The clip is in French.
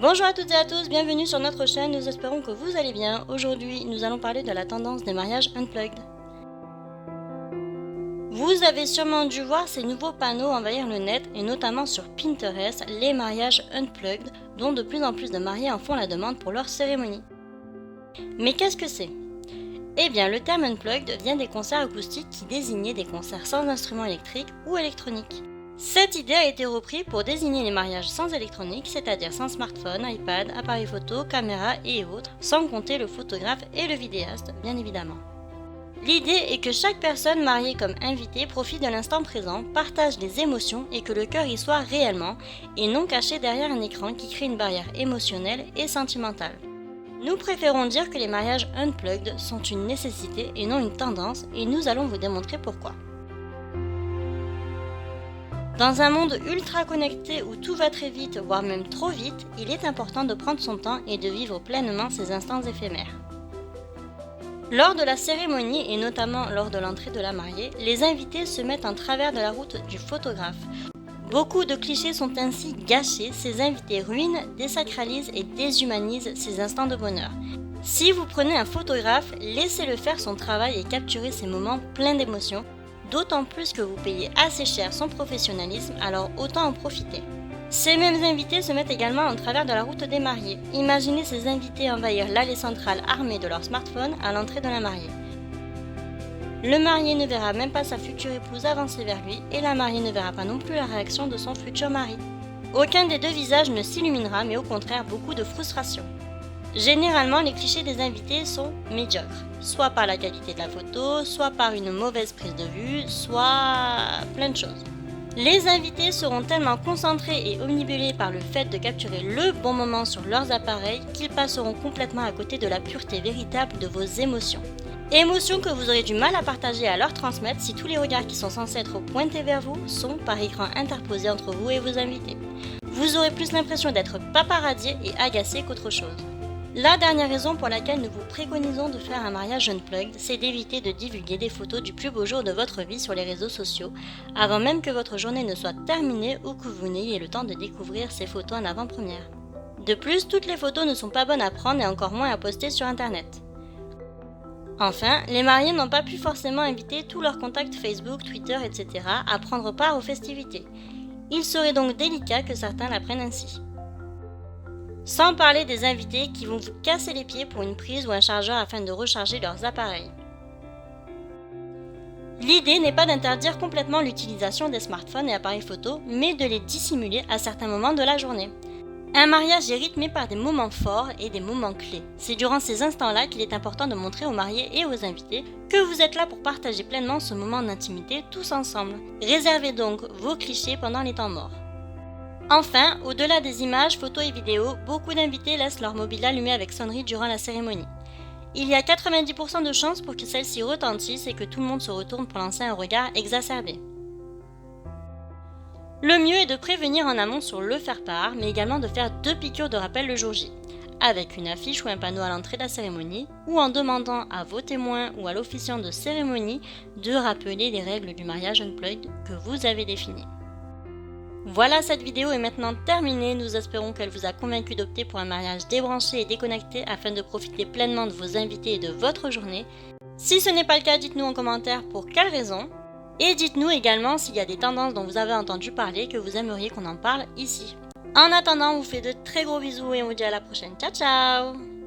Bonjour à toutes et à tous, bienvenue sur notre chaîne, nous espérons que vous allez bien. Aujourd'hui, nous allons parler de la tendance des mariages unplugged. Vous avez sûrement dû voir ces nouveaux panneaux envahir le net et notamment sur Pinterest, les mariages unplugged, dont de plus en plus de mariés en font la demande pour leur cérémonie. Mais qu'est-ce que c'est ? Eh bien, le terme unplugged vient des concerts acoustiques qui désignaient des concerts sans instruments électriques ou électroniques. Cette idée a été reprise pour désigner les mariages sans électronique, c'est-à-dire sans smartphone, iPad, appareil photo, caméra et autres, sans compter le photographe et le vidéaste, bien évidemment. L'idée est que chaque personne mariée comme invitée profite de l'instant présent, partage des émotions et que le cœur y soit réellement, et non caché derrière un écran qui crée une barrière émotionnelle et sentimentale. Nous préférons dire que les mariages unplugged sont une nécessité et non une tendance, et nous allons vous démontrer pourquoi. Dans un monde ultra connecté où tout va très vite, voire même trop vite, il est important de prendre son temps et de vivre pleinement ces instants éphémères. Lors de la cérémonie et notamment lors de l'entrée de la mariée, les invités se mettent en travers de la route du photographe. Beaucoup de clichés sont ainsi gâchés, ces invités ruinent, désacralisent et déshumanisent ces instants de bonheur. Si vous prenez un photographe, laissez-le faire son travail et capturer ces moments pleins d'émotions. D'autant plus que vous payez assez cher son professionnalisme, alors autant en profiter. Ces mêmes invités se mettent également en travers de la route des mariés. Imaginez ces invités envahir l'allée centrale armés de leur smartphone à l'entrée de la mariée. Le marié ne verra même pas sa future épouse avancer vers lui et la mariée ne verra pas non plus la réaction de son futur mari. Aucun des deux visages ne s'illuminera, mais au contraire beaucoup de frustration. Généralement, les clichés des invités sont médiocres, soit par la qualité de la photo, soit par une mauvaise prise de vue, soit plein de choses. Les invités seront tellement concentrés et omnibulés par le fait de capturer le bon moment sur leurs appareils qu'ils passeront complètement à côté de la pureté véritable de vos émotions. Émotions que vous aurez du mal à partager et à leur transmettre si tous les regards qui sont censés être pointés vers vous sont par écran interposés entre vous et vos invités. Vous aurez plus l'impression d'être paparazzié et agacé qu'autre chose. La dernière raison pour laquelle nous vous préconisons de faire un mariage unplugged, c'est d'éviter de divulguer des photos du plus beau jour de votre vie sur les réseaux sociaux, avant même que votre journée ne soit terminée ou que vous n'ayez le temps de découvrir ces photos en avant-première. De plus, toutes les photos ne sont pas bonnes à prendre et encore moins à poster sur internet. Enfin, les mariés n'ont pas pu forcément inviter tous leurs contacts Facebook, Twitter, etc. à prendre part aux festivités. Il serait donc délicat que certains la prennent ainsi. Sans parler des invités qui vont vous casser les pieds pour une prise ou un chargeur afin de recharger leurs appareils. L'idée n'est pas d'interdire complètement l'utilisation des smartphones et appareils photo, mais de les dissimuler à certains moments de la journée. Un mariage est rythmé par des moments forts et des moments clés. C'est durant ces instants-là qu'il est important de montrer aux mariés et aux invités que vous êtes là pour partager pleinement ce moment d'intimité tous ensemble. Réservez donc vos clichés pendant les temps morts. Enfin, au-delà des images, photos et vidéos, beaucoup d'invités laissent leur mobile allumé avec sonnerie durant la cérémonie. Il y a 90% de chances pour que celle-ci retentisse et que tout le monde se retourne pour lancer un regard exacerbé. Le mieux est de prévenir en amont sur le faire-part, mais également de faire 2 piqûres de rappel le jour J, avec une affiche ou un panneau à l'entrée de la cérémonie, ou en demandant à vos témoins ou à l'officiant de cérémonie de rappeler les règles du mariage unplugged que vous avez définies. Voilà, cette vidéo est maintenant terminée, nous espérons qu'elle vous a convaincu d'opter pour un mariage débranché et déconnecté afin de profiter pleinement de vos invités et de votre journée. Si ce n'est pas le cas, dites-nous en commentaire pour quelles raisons. Et dites-nous également s'il y a des tendances dont vous avez entendu parler que vous aimeriez qu'on en parle ici. En attendant, on vous fait de très gros bisous et on vous dit à la prochaine. Ciao ciao!